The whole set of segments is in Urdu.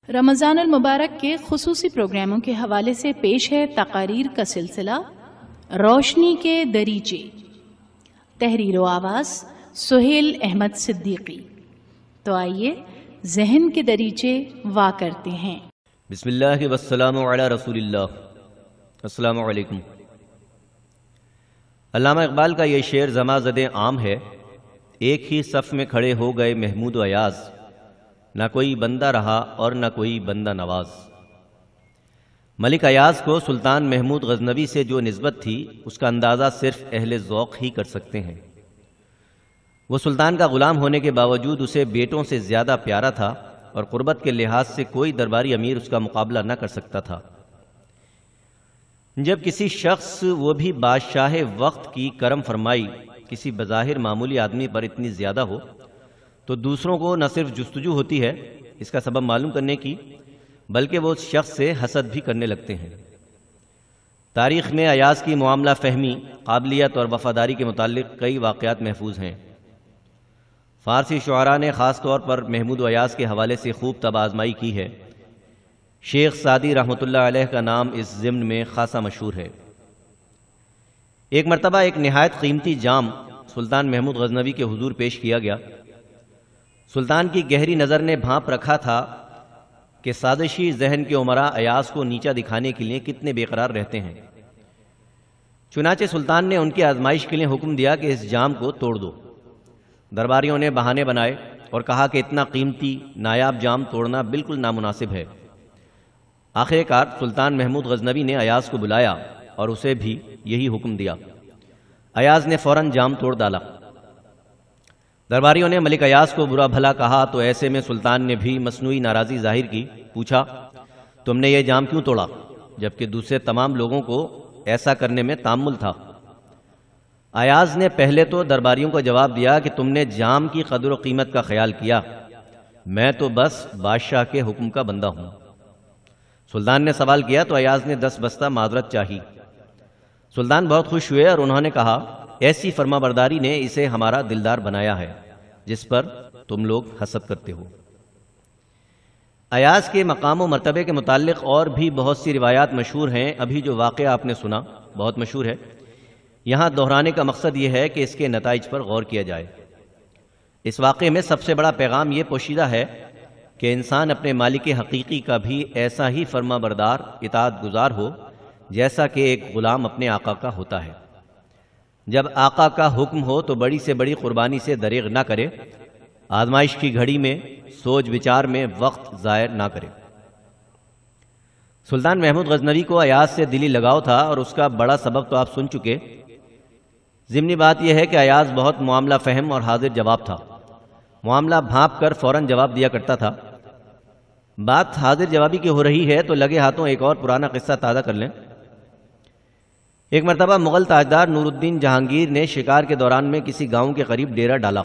رمضان المبارک کے خصوصی پروگراموں کے حوالے سے پیش ہے تقاریر کا سلسلہ روشنی کے دریچے، تحریر و آواز سہیل احمد صدیقی۔ تو آئیے ذہن کے دریچے وا کرتے ہیں۔ بسم اللہ والسلام علی رسول اللہ۔ السلام علیکم۔ علامہ اقبال کا یہ شعر زمازد عام ہے۔ ایک ہی صف میں کھڑے ہو گئے محمود و ایاز، نہ کوئی بندہ رہا اور نہ کوئی بندہ نواز۔ ملک ایاز کو سلطان محمود غزنوی سے جو نسبت تھی اس کا اندازہ صرف اہل ذوق ہی کر سکتے ہیں۔ وہ سلطان کا غلام ہونے کے باوجود اسے بیٹوں سے زیادہ پیارا تھا اور قربت کے لحاظ سے کوئی درباری امیر اس کا مقابلہ نہ کر سکتا تھا۔ جب کسی شخص، وہ بھی بادشاہ وقت کی کرم فرمائی، کسی بظاہر معمولی آدمی پر اتنی زیادہ ہو تو دوسروں کو نہ صرف جستجو ہوتی ہے اس کا سبب معلوم کرنے کی، بلکہ وہ اس شخص سے حسد بھی کرنے لگتے ہیں۔ تاریخ میں ایاز کی معاملہ فہمی، قابلیت اور وفاداری کے متعلق کئی واقعات محفوظ ہیں۔ فارسی شعراء نے خاص طور پر محمود و ایاز کے حوالے سے خوب طب آزمائی کی ہے۔ شیخ سعدی رحمۃ اللہ علیہ کا نام اس ضمن میں خاصا مشہور ہے۔ ایک مرتبہ ایک نہایت قیمتی جام سلطان محمود غزنوی کے حضور پیش کیا گیا۔ سلطان کی گہری نظر نے بھانپ رکھا تھا کہ سازشی ذہن کے امراء ایاز کو نیچا دکھانے کے لیے کتنے بے قرار رہتے ہیں۔ چنانچہ سلطان نے ان کی آزمائش کے لیے حکم دیا کہ اس جام کو توڑ دو۔ درباریوں نے بہانے بنائے اور کہا کہ اتنا قیمتی نایاب جام توڑنا بالکل نامناسب ہے۔ آخر کار سلطان محمود غزنوی نے ایاز کو بلایا اور اسے بھی یہی حکم دیا۔ ایاز نے فوراً جام توڑ ڈالا۔ درباریوں نے ملک ایاز کو برا بھلا کہا تو ایسے میں سلطان نے بھی مصنوعی ناراضی ظاہر کی۔ پوچھا، تم نے یہ جام کیوں توڑا؟ جبکہ دوسرے تمام لوگوں کو ایسا کرنے میں تامل تھا۔ ایاز نے پہلے تو درباریوں کو جواب دیا کہ تم نے جام کی قدر و قیمت کا خیال کیا، میں تو بس بادشاہ کے حکم کا بندہ ہوں۔ سلطان نے سوال کیا تو ایاز نے 10 بستہ معذرت چاہی۔ سلطان بہت خوش ہوئے اور انہوں نے کہا، ایسی فرما برداری نے اسے ہمارا دلدار بنایا ہے جس پر تم لوگ حسد کرتے ہو۔ ایاز کے مقام و مرتبے کے متعلق اور بھی بہت سی روایات مشہور ہیں۔ ابھی جو واقعہ آپ نے سنا بہت مشہور ہے۔ یہاں دہرانے کا مقصد یہ ہے کہ اس کے نتائج پر غور کیا جائے۔ اس واقعے میں سب سے بڑا پیغام یہ پوشیدہ ہے کہ انسان اپنے مالک حقیقی کا بھی ایسا ہی فرما بردار، اطاعت گزار ہو جیسا کہ ایک غلام اپنے آقا کا ہوتا ہے۔ جب آقا کا حکم ہو تو بڑی سے بڑی قربانی سے دریغ نہ کرے، آزمائش کی گھڑی میں سوچ بچار میں وقت ضائع نہ کرے۔ سلطان محمود غزنوی کو ایاز سے دلی لگاؤ تھا اور اس کا بڑا سبب تو آپ سن چکے۔ ضمنی بات یہ ہے کہ ایاز بہت معاملہ فہم اور حاضر جواب تھا۔ معاملہ بھانپ کر فوراً جواب دیا کرتا تھا۔ بات حاضر جوابی کی ہو رہی ہے تو لگے ہاتھوں ایک اور پرانا قصہ تازہ کر لیں۔ ایک مرتبہ مغل تاجدار نور الدین جہانگیر نے شکار کے دوران میں کسی گاؤں کے قریب ڈیرا ڈالا۔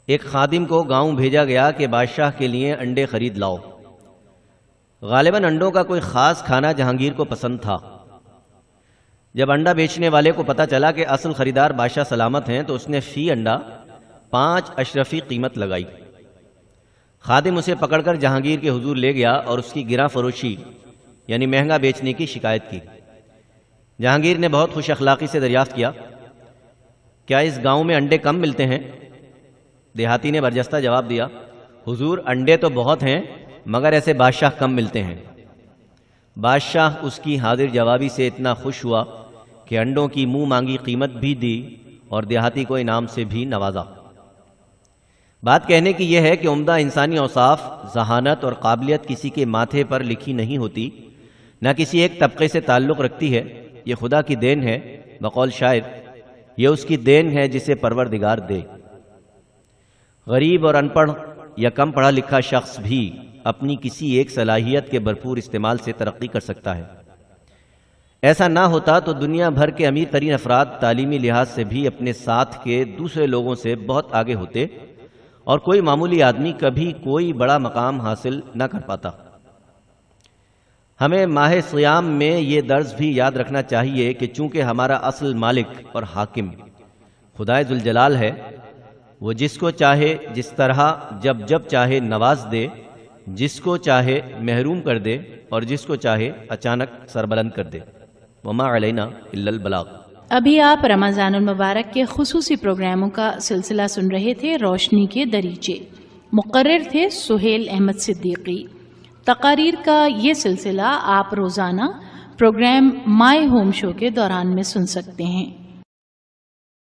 ایک خادم کو گاؤں بھیجا گیا کہ بادشاہ کے لیے انڈے خرید لاؤ۔ غالباً انڈوں کا کوئی خاص کھانا جہانگیر کو پسند تھا۔ جب انڈا بیچنے والے کو پتا چلا کہ اصل خریدار بادشاہ سلامت ہیں تو اس نے فی انڈا 5 اشرفی قیمت لگائی۔ خادم اسے پکڑ کر جہانگیر کے حضور لے گیا اور اس کی گراں فروشی یعنی مہنگا بیچنے کی شکایت کی۔ جہانگیر نے بہت خوش اخلاقی سے دریافت کیا، کیا اس گاؤں میں انڈے کم ملتے ہیں؟ دیہاتی نے برجستہ جواب دیا، حضور انڈے تو بہت ہیں مگر ایسے بادشاہ کم ملتے ہیں۔ بادشاہ اس کی حاضر جوابی سے اتنا خوش ہوا کہ انڈوں کی منہ مانگی قیمت بھی دی اور دیہاتی کو انعام سے بھی نوازا۔ بات کہنے کی یہ ہے کہ عمدہ انسانی اوصاف، ذہانت اور قابلیت کسی کے ماتھے پر لکھی نہیں ہوتی، نہ کسی ایک طبقے سے تعلق رکھتی ہے، یہ خدا کی دین ہے۔ بقول شاعر، یہ اس کی دین ہے جسے پروردگار دے۔ غریب اور ان پڑھ یا کم پڑھا لکھا شخص بھی اپنی کسی ایک صلاحیت کے بھرپور استعمال سے ترقی کر سکتا ہے۔ ایسا نہ ہوتا تو دنیا بھر کے امیر ترین افراد تعلیمی لحاظ سے بھی اپنے ساتھ کے دوسرے لوگوں سے بہت آگے ہوتے اور کوئی معمولی آدمی کبھی کوئی بڑا مقام حاصل نہ کر پاتا۔ ہمیں ماہ صیام میں یہ درس بھی یاد رکھنا چاہیے کہ چونکہ ہمارا اصل مالک اور حاکم خدائے ذوالجلال ہے، وہ جس کو چاہے جس طرح جب جب چاہے نواز دے، جس کو چاہے محروم کر دے اور جس کو چاہے اچانک سربلند کر دے۔ وما علینا الا البلاغ۔ ابھی آپ رمضان المبارک کے خصوصی پروگراموں کا سلسلہ سن رہے تھے، روشنی کے دریچے۔ مقرر تھے سہیل احمد صدیقی۔ تقاریر کا یہ سلسلہ آپ روزانہ پروگرام مائی ہوم شو کے دوران میں سن سکتے ہیں۔